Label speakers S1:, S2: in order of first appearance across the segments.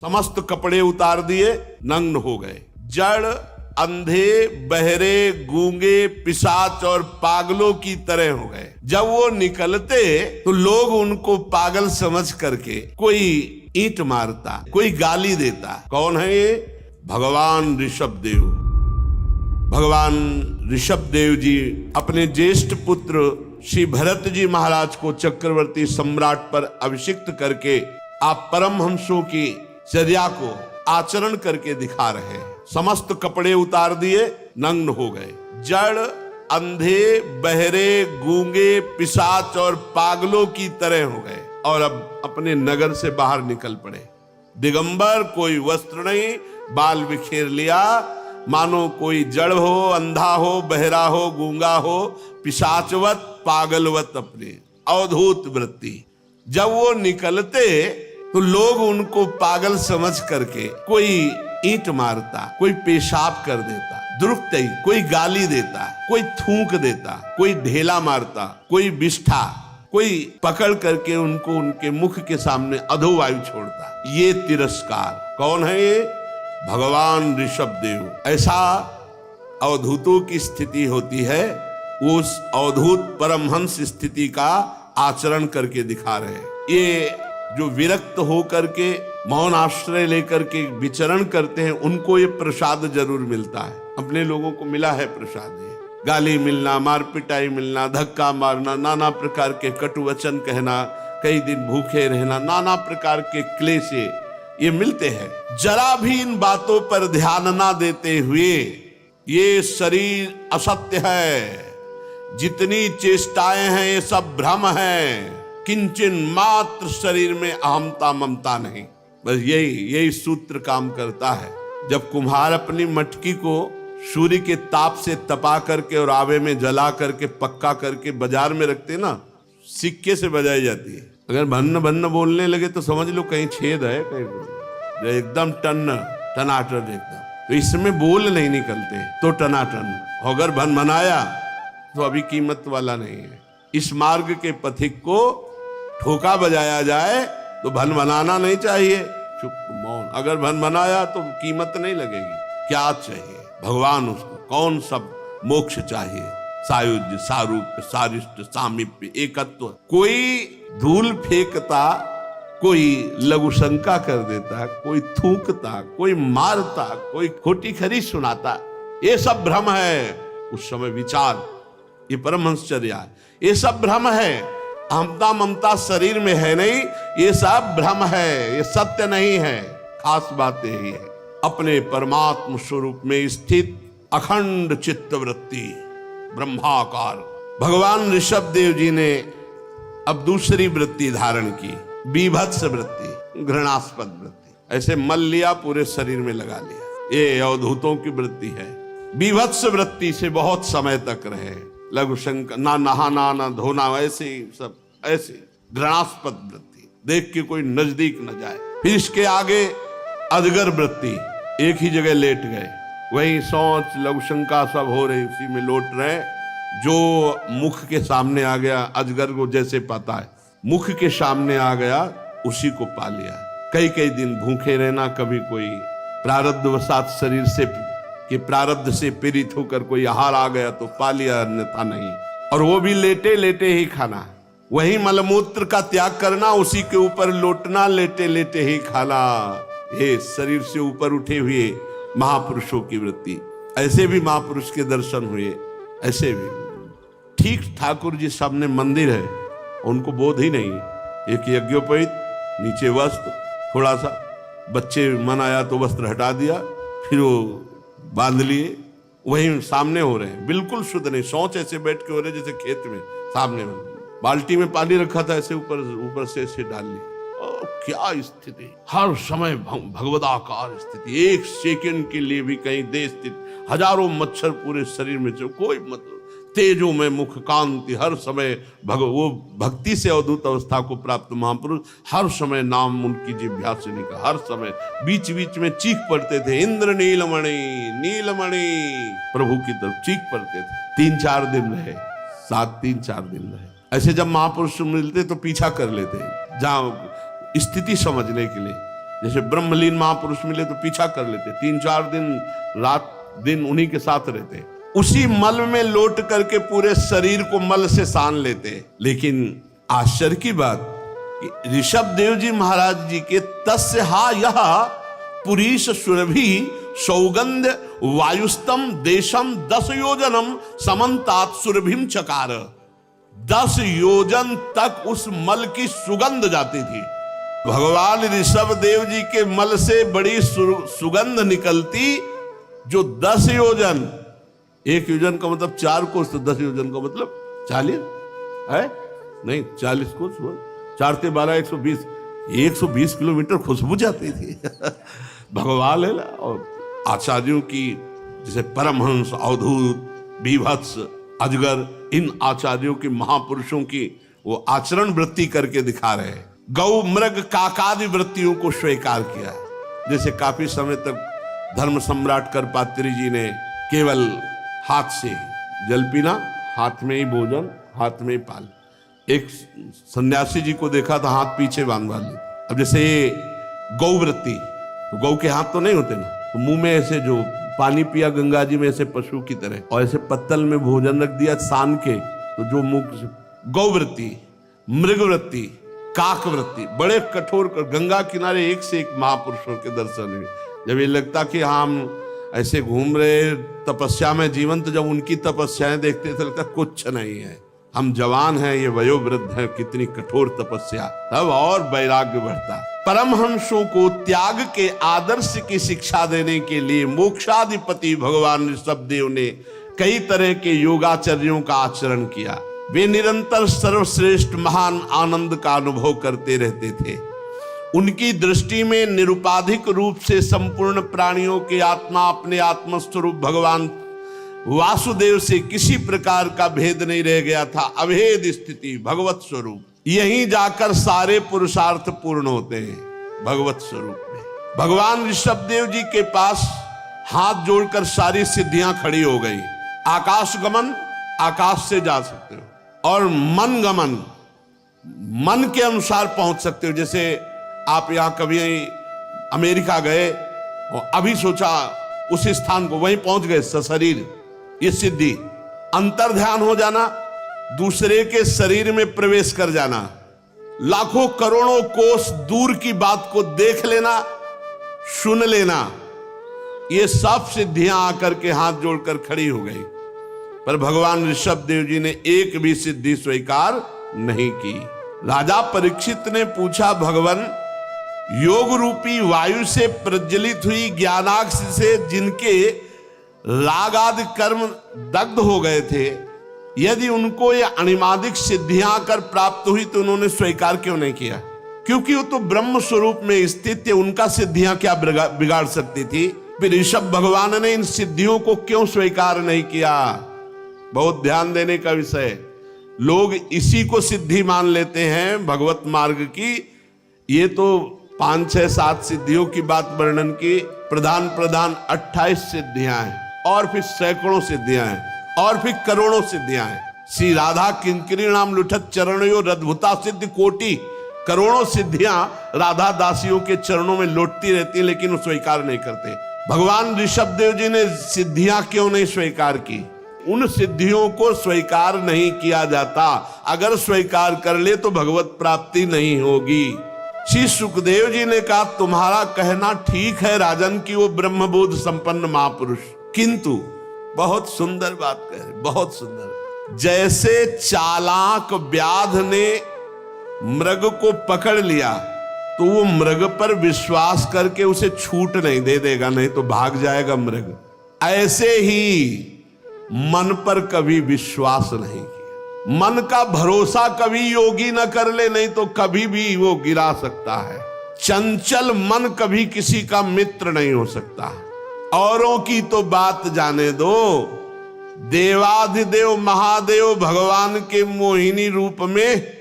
S1: समस्त कपड़े उतार दिए, नग्न हो गए। जड़, अंधे, बहरे, गूंगे, पिशाच और पागलों की तरह हो गए। जब वो निकलते तो लोग उनको पागल समझ करके कोई ईंट मारता, कोई गाली देता। कौन है ये? भगवान ऋषभ देव। भगवान ऋषभ देव जी अपने ज्येष्ठ पुत्र श्री भरत जी महाराज को चक्रवर्ती सम्राट पर अभिषिक्त करके आप परमहंसों की चर्या को आचरण करके दिखा रहे हैं। समस्त कपड़े उतार दिए, नग्न हो गए। जड़, अंधे, बहरे, गूंगे, पिशाच और पागलों की तरह हो गए और अब अपने नगर से बाहर निकल पड़े। दिगंबर, कोई वस्त्र नहीं, बाल बिखेर लिया, मानो कोई जड़ हो, अंधा हो, बहरा हो, गूंगा हो, पिशाचवत, पागलवत अपने अवधूत वृत्ति। जब वो निकलते तो लोग उनको पागल समझ करके कोई ईंट मारता, कोई पेशाब कर देता, दुरुक्ति, कोई गाली देता, कोई थूक देता, कोई ढेला मारता, कोई बिष्ठा, कोई पकड़ करके उनको उनके मुख के सामने अधोवायु छोड़ता। ये तिरस्कार। कौन है ये? भगवान ऋषभ देव। ऐसा अवधूतों की स्थिति होती है। उस अवधूत परमहंस स्थिति का आचरण करके दिखा रहे हैं। ये जो विरक्त होकर के मौन आश्रय लेकर के विचरण करते हैं, उनको ये प्रसाद जरूर मिलता है। अपने लोगों को मिला है प्रसाद। ये गाली मिलना, मार पिटाई मिलना, धक्का मारना, नाना प्रकार के कटु वचन कहना, कई दिन भूखे रहना, नाना प्रकार के क्लेश ये मिलते हैं। जरा भी इन बातों पर ध्यान ना देते हुए ये शरीर असत्य है, जितनी चेष्टाएं हैं ये सब भ्रम है, किंचन मात्र शरीर में अहमता ममता नहीं। बस यही सूत्र काम करता है। जब कुम्हार अपनी मटकी को सूर्य के ताप से तपा करके और आवे में जला करके पक्का करके बाजार में रखते ना, सिक्के से बजाई जाती है। अगर भन्न भन्न बोलने लगे तो समझ लो कहीं छेद है, कहीं एकदम टनाटन एकदम। तो इसमें बोल नहीं निकलते तो टनाटन। अगर भन भनाया तो अभी कीमत वाला नहीं है। इस मार्ग के पथिक को ठोका बजाया जाए तो भन बनाना नहीं चाहिए, चुप मौन। अगर भन बनाया तो कीमत नहीं लगेगी। क्या चाहिए? भगवान उसको कौन सब मोक्ष चाहिए? सायुज्य, सारूप्य, सारिष्ट, सामीप्य, एकत्व। कोई धूल फेंकता, कोई लघु शंका कर देता, कोई थूकता, कोई मारता, कोई खोटी खरी सुनाता, ये सब भ्रम है। उस समय विचार, ये परमहंसचर्या है। ये सब भ्रम है। अहमता ममता शरीर में है नहीं, ये सब भ्रम है, ये सत्य नहीं है। खास बात यही है, अपने परमात्म स्वरूप में स्थित अखंड चित्तवृत्ति ब्रह्माकार। भगवान ऋषभ देव जी ने अब दूसरी वृत्ति धारण की, बीभत्स वृत्ति, घृणास्पद वृत्ति। ऐसे मल लिया, पूरे शरीर में लगा लिया। ये अवधूतों की वृत्ति है। बीभत्स वृत्ति से बहुत समय तक रहे। लघु शंका, ना नहाना, ना धोना, ऐसे सब, ऐसे घृणास्पद वृत्ति, देख के कोई नजदीक न जाए। फिर इसके आगे अजगर वृत्ति, एक ही जगह लेट गए, वही सोच, लघु शंका सब हो रही, उसी में लौट रहे। जो मुख के सामने आ गया, अजगर को जैसे पता है, मुख के सामने आ गया, उसी को पा लिया। कई कई दिन भूखे रहना, कभी कोई प्रारब्धवशात शरीर से कि प्रारब्ध से पीड़ित होकर कोई आहार आ गया तो पा लिया, अन्यथा नहीं। और वो भी लेटे लेटे ही खाना, वही मलमूत्र का त्याग करना, उसी के ऊपर लौटना, लेटे लेटे ही खाना। ये शरीर से ऊपर उठे हुए महापुरुषों की वृत्ति। ऐसे भी महापुरुष के दर्शन हुए, ऐसे भी। ठीक ठाकुर जी सामने मंदिर है, उनको बोध ही नहीं। एक यज्ञोपवीत, नीचे वस्त्र, थोड़ा सा बच्चे मन आया तो वस्त्र हटा दिया, फिर वो बांध लिए, वहीं सामने हो रहे हैं, बिल्कुल शुद्ध नहीं। शौच ऐसे बैठ के हो रहे जैसे खेत में सामने में। बाल्टी में पानी रखा था, ऐसे ऊपर से ऐसे डाल लिया। क्या स्थिति! हर समय भगवदाकार स्थिति। एक सेकंड के लिए भी कहीं देश स्थित, हजारों मच्छर पूरे शरीर में, कोई मतलब तेजो में मुख कांति, हर समय वो भक्ति से अवधूत अवस्था को प्राप्त महापुरुष, हर समय नाम उनकी जिह्वा से निकला। हर समय बीच बीच में चीख पड़ते थे, इंद्र नीलमणि, नीलमणि, प्रभु की तरफ चीख पड़ते थे। 3-4 दिन रहे, 3-4 दिन रहे। ऐसे जब महापुरुष मिलते तो पीछा कर लेते, जहां स्थिति समझने के लिए। जैसे ब्रह्मलीन महापुरुष मिले तो पीछा कर लेते, 3-4 दिन रात दिन उन्हीं के साथ रहते, उसी मल में लौट करके पूरे शरीर को मल से सान लेते। लेकिन आश्चर्य की बात कि ऋषभ देव जी महाराज जी के तस्य हा यह पुरीश सुरभि सौगंध वायुस्तम देशम 10 योजनम समन्तात सुरभिम चकार। 10 योजन तक उस मल की सुगंध जाती थी। भगवान ऋषभ देव जी के मल से बड़ी सुगंध निकलती, जो 10 योजन, 1 योजन का मतलब 4 कोस, तो 10 योजन का मतलब 40 है नहीं, 40 कोस, 4 से 12 120 किलोमीटर खुशबू जाती थी। भगवान है ना। और आचार्यों की जैसे परमहंस, अवधूत, विभत्स, अजगर, इन आचार्यों की, महापुरुषों की वो आचरण वृत्ति करके दिखा रहे हैं। गौ मृग काकादि वृत्तियों को स्वीकार किया। जैसे काफी समय तक धर्म सम्राट करपात्री जी ने केवल हाथ से जल पीना, हाथ में ही भोजन, हाथ में ही पाल। एक सन्यासी जी को देखा था हाथ पीछे बांध ली। अब जैसे ये गौ वृत्ति, तो गौ के हाथ तो नहीं होते ना, तो मुंह में ऐसे जो पानी पिया गंगा जी में ऐसे पशु की तरह, और ऐसे पत्तल में भोजन रख दिया सान के, तो जो मुंह, गौ वृत्ति, मृग वृत्ति, काक वृत्ति, बड़े कठोर गंगा किनारे एक से एक महापुरुषों के दर्शन हुए। जब ये लगता कि हम ऐसे घूम रहे तपस्या में जीवन, तो जब उनकी तपस्याएं देखते थे लगता कुछ नहीं है, हम जवान हैं, ये वयोवृद्ध हैं, कितनी कठोर तपस्या। तब और वैराग्य बढ़ता। परमहंसों को त्याग के आदर्श की शिक्षा देने के लिए मोक्षाधिपति भगवान ऋषभ देव ने कई तरह के योगाचर्यों का आचरण किया। वे निरंतर सर्वश्रेष्ठ महान आनंद का अनुभव करते रहते थे। उनकी दृष्टि में निरुपाधिक रूप से संपूर्ण प्राणियों के आत्मा अपने आत्मस्वरूप भगवान वासुदेव से किसी प्रकार का भेद नहीं रह गया था। अभेद स्थिति, भगवत स्वरूप, यहीं जाकर सारे पुरुषार्थ पूर्ण होते हैं भगवत स्वरूप में। भगवान ऋषभ देव जी के पास हाथ जोड़कर सारी सिद्धियां खड़ी हो गई। आकाश गमन, आकाश से जा सकते हो, और मन गमन, मन के अनुसार पहुंच सकते हो। जैसे आप यहां कभी अमेरिका गए और अभी सोचा उस स्थान को, वहीं पहुंच गए सशरीर, ये सिद्धि। अंतर ध्यान हो जाना, दूसरे के शरीर में प्रवेश कर जाना, लाखों करोड़ों कोस दूर की बात को देख लेना, सुन लेना, ये सब सिद्धियां आकर के हाथ जोड़कर खड़ी हो गई। पर भगवान ऋषभ देव जी ने एक भी सिद्धि स्वीकार नहीं की। राजा परीक्षित ने पूछा, भगवान, योग रूपी वायु से प्रज्वलित हुई ज्ञानाग्नि से जिनके राग आदि कर्म दग्ध हो गए थे, यदि उनको ये अनिमादिक सिद्धियां कर प्राप्त हुई तो उन्होंने स्वीकार क्यों नहीं किया? क्योंकि वो तो ब्रह्म स्वरूप में स्थित थे, उनका सिद्धियां क्या बिगाड़ सकती थी? फिर ऋषभ भगवान ने इन सिद्धियों को क्यों स्वीकार नहीं किया? बहुत ध्यान देने का विषय। लोग इसी को सिद्धि मान लेते हैं भगवत मार्ग की। ये तो 5, 6, 7 सिद्धियों की बात वर्णन की, प्रधान 28 सिद्धियां हैं, और फिर सैकड़ों सिद्धियां हैं, और फिर करोड़ों सिद्धियां हैं। श्री राधा किंकरी नाम लुठत चरणों रद्भुता सिद्धि कोटि, करोड़ों सिद्धियां राधा दासियों के चरणों में लौटती रहती, लेकिन वो स्वीकार नहीं करते। भगवान ऋषभ देव जी ने सिद्धियां क्यों नहीं स्वीकार की? उन सिद्धियों को स्वीकार नहीं किया जाता। अगर स्वीकार कर ले तो भगवत प्राप्ति नहीं होगी। श्री सुखदेव जी ने कहा, तुम्हारा कहना ठीक है राजन की वो ब्रह्मबोध संपन्न महापुरुष, किंतु बहुत सुंदर बात कह रहे, बहुत सुंदर। जैसे चालाक व्याध ने मृग को पकड़ लिया तो वो मृग पर विश्वास करके उसे छूट नहीं दे देगा, नहीं तो भाग जाएगा मृग। ऐसे ही मन पर कभी विश्वास नहीं किया, मन का भरोसा कभी योगी न कर ले, नहीं तो कभी भी वो गिरा सकता है। चंचल मन कभी किसी का मित्र नहीं हो सकता। औरों की तो बात जाने दो, देवाधिदेव महादेव भगवान के मोहिनी रूप में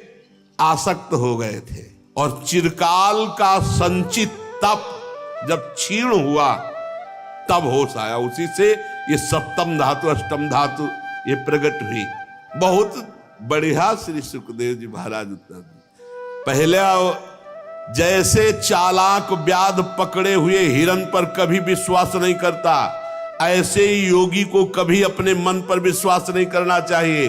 S1: आसक्त हो गए थे, और चिरकाल का संचित तप जब क्षीण हुआ तब होश आया। उसी से ये सप्तम धातु, अष्टम धातु ये प्रकट हुई। बहुत बढ़िया श्री सुखदेव जी महाराज उत्तर। पहले जैसे चालाक व्याध पकड़े हुए हिरन पर कभी विश्वास नहीं करता, ऐसे ही योगी को कभी अपने मन पर विश्वास नहीं करना चाहिए।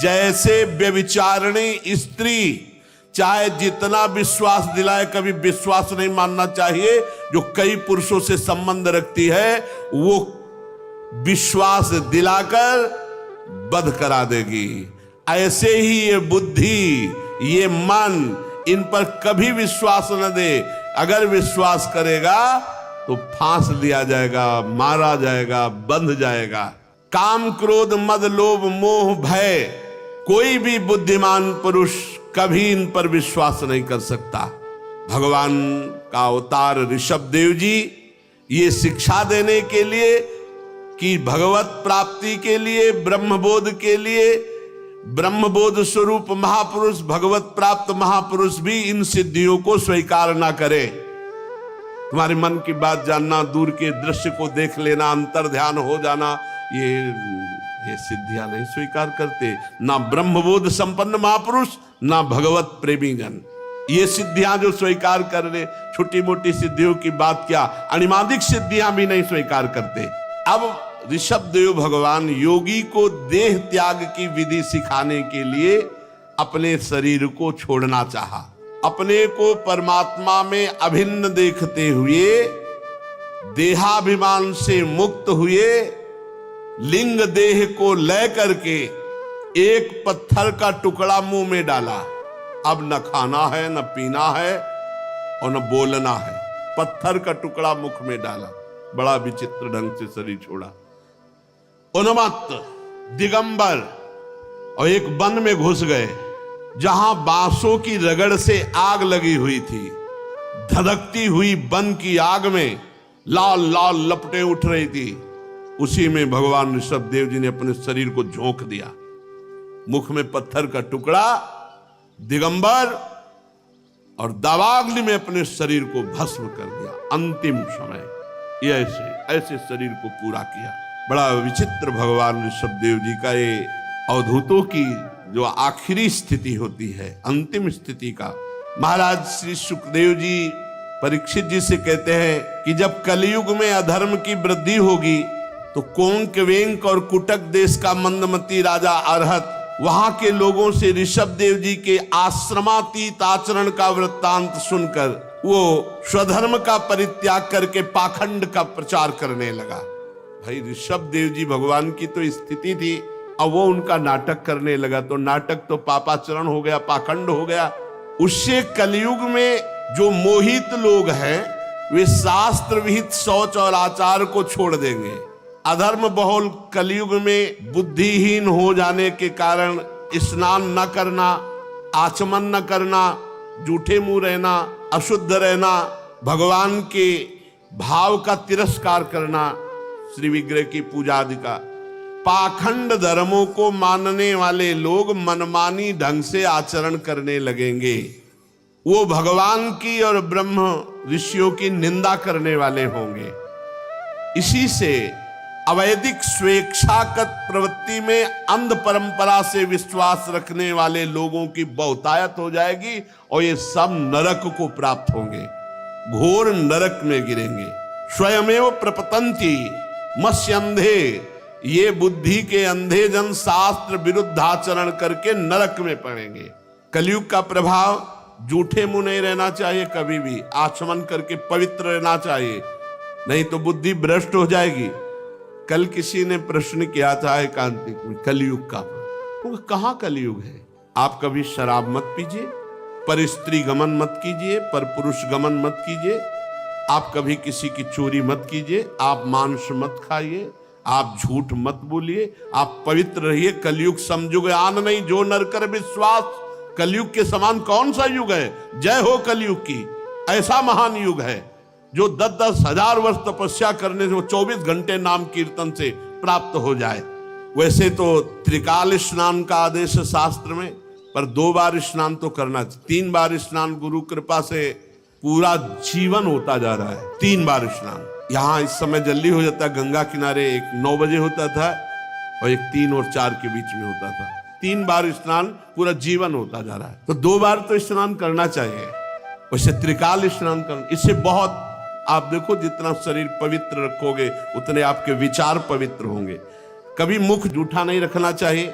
S1: जैसे व्यभिचारिणी स्त्री चाहे जितना विश्वास दिलाए, कभी विश्वास नहीं मानना चाहिए। जो कई पुरुषों से संबंध रखती है वो विश्वास दिलाकर बध करा देगी। ऐसे ही ये बुद्धि, ये मन, इन पर कभी विश्वास न दे। अगर विश्वास करेगा तो फांस दिया जाएगा, मारा जाएगा, बंध जाएगा। काम, क्रोध, मद, लोभ, मोह, भय, कोई भी बुद्धिमान पुरुष कभी इन पर विश्वास नहीं कर सकता। भगवान का अवतार ऋषभ देव जी ये शिक्षा देने के लिए कि भगवत प्राप्ति के लिए, ब्रह्मबोध के लिए, ब्रह्मबोध स्वरूप महापुरुष, भगवत प्राप्त महापुरुष भी इन सिद्धियों को स्वीकार ना करे। तुम्हारे मन की बात जानना, दूर के दृश्य को देख लेना, अंतर ध्यान हो जाना, ये सिद्धियां नहीं स्वीकार करते। ना ब्रह्मबोध संपन्न महापुरुष, ना भगवत प्रेमी जन। ये सिद्धियां जो स्वीकार कर ले, छोटी मोटी सिद्धियों की बात क्या, अनिमादिक सिद्धियां भी नहीं स्वीकार करते। अब ऋषभ देव भगवान योगी को देह त्याग की विधि सिखाने के लिए अपने शरीर को छोड़ना चाहा। अपने को परमात्मा में अभिन्न देखते हुए, देहाभिमान से मुक्त हुए, लिंग देह को ले करके एक पत्थर का टुकड़ा मुंह में डाला। अब न खाना है, न पीना है और न बोलना है। पत्थर का टुकड़ा मुख में डाला, बड़ा विचित्र ढंग से शरीर छोड़ा। उन्मत्त, दिगंबर, और एक वन में घुस गए जहां बांसों की रगड़ से आग लगी हुई थी। धधकती हुई वन की आग में लाल लाल लपटें उठ रही थी। उसी में भगवान ऋषभ देव जी ने अपने शरीर को झोंक दिया। मुख में पत्थर का टुकड़ा, दिगंबर, और दावाग्नि में अपने शरीर को भस्म कर दिया। अंतिम समय ये ऐसे शरीर को पूरा किया। बड़ा विचित्र भगवान ऋषभ देव जी का ये अवधूतों की जो आखिरी स्थिति होती है, अंतिम स्थिति का। महाराज श्री सुखदेव जी परीक्षित जी से कहते हैं कि जब कलयुग में अधर्म की वृद्धि होगी तो कोंक वेंक और कुटक देश का मंदमती राजा अरहत वहां के लोगों से ऋषभ देव जी के आश्रमातीत आचरण का वृत्तांत सुनकर वो स्वधर्म का परित्याग करके पाखंड का प्रचार करने लगा। भाई ऋषभ देव जी भगवान की तो स्थिति थी, अब वो उनका नाटक करने लगा तो नाटक तो पापाचरण हो गया, पाखंड हो गया। उससे कलयुग में जो मोहित लोग हैं वे शास्त्र विहित शौच और आचार को छोड़ देंगे। अधर्म बहुल कलयुग में बुद्धिहीन हो जाने के कारण स्नान न करना, आचमन न करना, जूठे मुंह रहना, अशुद्ध रहना, भगवान के भाव का तिरस्कार करना, श्री विग्रह की पूजा आदि का, पाखंड धर्मों को मानने वाले लोग मनमानी ढंग से आचरण करने लगेंगे। वो भगवान की और ब्रह्म ऋषियों की निंदा करने वाले होंगे। इसी से अवैदिक स्वेच्छागत प्रवृत्ति में अंध परंपरा से विश्वास रखने वाले लोगों की बहुतायत हो जाएगी और ये सब नरक को प्राप्त होंगे, घोर नरक में गिरेंगे। स्वयमेव प्रपतंती मत्स्यंधे, ये बुद्धि के अंधे जन शास्त्र विरुद्ध आचरण करके नरक में पड़ेंगे। कलयुग का प्रभाव, जूठे मुंह नहीं रहना चाहिए, कभी भी आचमन करके पवित्र रहना चाहिए, नहीं तो बुद्धि भ्रष्ट हो जाएगी। कल किसी ने प्रश्न किया था एकांतिक में कलयुग का, तो कहाँ कलयुग है? आप कभी शराब मत पीजिए, पर स्त्री गमन मत कीजिए, पर पुरुष गमन मत कीजिए, आप कभी किसी की चोरी मत कीजिए, आप मांस मत खाइए, आप झूठ मत बोलिए, आप पवित्र रहिए। कलयुग समयुग आन नहीं जो नर कर विश्वास। कलयुग के समान कौन सा युग है? जय हो कलयुग की। ऐसा महान युग है जो 10-10 हजार वर्ष तपस्या करने से 24 घंटे नाम कीर्तन से प्राप्त हो जाए। वैसे तो त्रिकाल स्नान का आदेश है शास्त्र में, पर 2 बार स्नान तो करना चाहिए। 3 बार स्नान गुरु कृपा से पूरा जीवन होता जा रहा है। 3 बार स्नान यहाँ इस समय जल्दी हो जाता है। गंगा किनारे एक 9 बजे होता था और एक 3 और 4 के बीच में होता था। 3 बार स्नान पूरा जीवन होता जा रहा है, तो 2 बार तो स्नान करना चाहिए। वैसे त्रिकाल स्नान करना, इससे बहुत, आप देखो जितना शरीर पवित्र रखोगे उतने आपके विचार पवित्र होंगे। कभी मुख जूठा नहीं रखना चाहिए।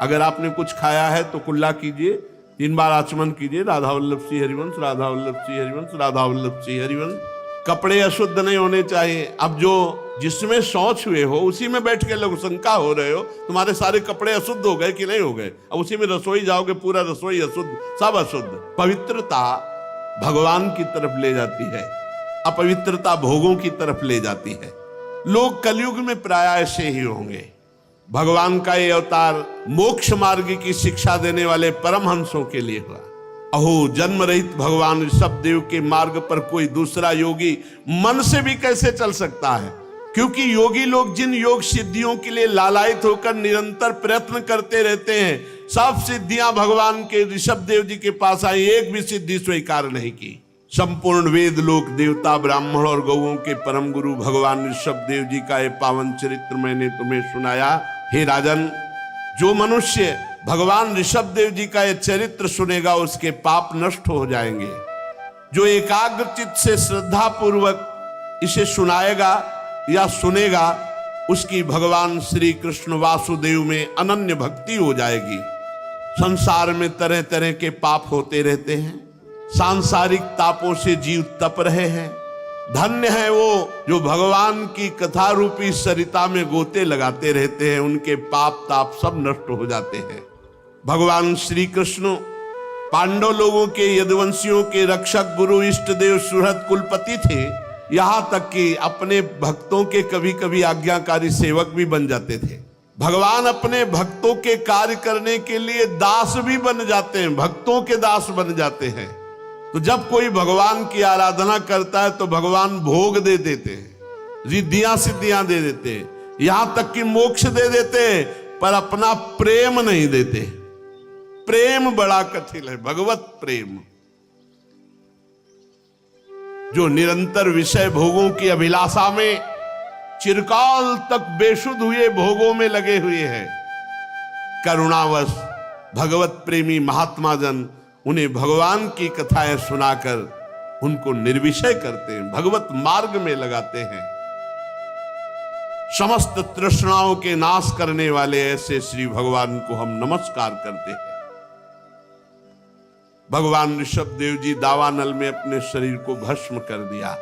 S1: अगर आपने कुछ खाया है तो कुल्ला कीजिए, 3 बार आचमन कीजिए, राधा वल्लभ श्री हरिवंश, राधा वल्लभ श्री हरिवंश, राधा वल्लभ श्री हरिवंश। कपड़े अशुद्ध नहीं होने चाहिए। अब जो जिसमें शौच हुए हो उसी में बैठ के लोग शंका हो रहे हो तुम्हारे सारे कपड़े अशुद्ध हो गए कि नहीं हो गए। अब उसी में रसोई जाओगे, पूरा रसोई अशुद्ध, सब अशुद्ध। पवित्रता भगवान की तरफ ले जाती है, अपवित्रता भोगों की तरफ ले जाती है। लोग कलयुग में प्राय ऐसे ही होंगे। भगवान का ये अवतार मोक्ष मार्ग की शिक्षा देने वाले परमहंसों के लिए हुआ। अहो, जन्म रहित भगवान ऋषभ देव के मार्ग पर कोई दूसरा योगी मन से भी कैसे चल सकता है? क्योंकि योगी लोग जिन योग सिद्धियों के लिए लालायित होकर निरंतर प्रयत्न करते रहते हैं, सब सिद्धियां भगवान के ऋषभ देव जी के पास आई, एक भी सिद्धि स्वीकार नहीं की। संपूर्ण वेद लोक, देवता, ब्राह्मण और गौओं के परम गुरु भगवान ऋषभ देव जी का ये पावन चरित्र मैंने तुम्हें सुनाया। हे राजन, जो मनुष्य भगवान ऋषभ देव जी का ये चरित्र सुनेगा उसके पाप नष्ट हो जाएंगे। जो एकाग्र चित्त से श्रद्धा पूर्वक इसे सुनाएगा या सुनेगा, उसकी भगवान श्री कृष्ण वासुदेव में अनन्य भक्ति हो जाएगी। संसार में तरह तरह के पाप होते रहते हैं, सांसारिक तापों से जीव तप रहे हैं। धन्य है वो जो भगवान की कथा रूपी सरिता में गोते लगाते रहते हैं, उनके पाप ताप सब नष्ट हो जाते हैं। भगवान श्री कृष्ण पांडव लोगों के यदुवंशियों के रक्षक, गुरु, इष्ट देव, सुहृद, कुलपति थे। यहां तक कि अपने भक्तों के कभी कभी आज्ञाकारी सेवक भी बन जाते थे। भगवान अपने भक्तों के कार्य करने के लिए दास भी बन जाते हैं, भक्तों के दास बन जाते हैं। तो जब कोई भगवान की आराधना करता है तो भगवान भोग दे देते हैं, रिद्धियां सिद्धियां दे देते हैं, यहां तक कि मोक्ष दे देते हैं, पर अपना प्रेम नहीं देते। प्रेम बड़ा कठिन है, भगवत प्रेम। जो निरंतर विषय भोगों की अभिलाषा में चिरकाल तक बेसुध हुए भोगों में लगे हुए हैं, करुणावश भगवत प्रेमी महात्मा जन उन्हें भगवान की कथाएं सुनाकर उनको निर्विषय करते हैं, भगवत मार्ग में लगाते हैं। समस्त तृष्णाओं के नाश करने वाले ऐसे श्री भगवान को हम नमस्कार करते हैं। भगवान ऋषभ देव जी दावानल में अपने शरीर को भस्म कर दिया।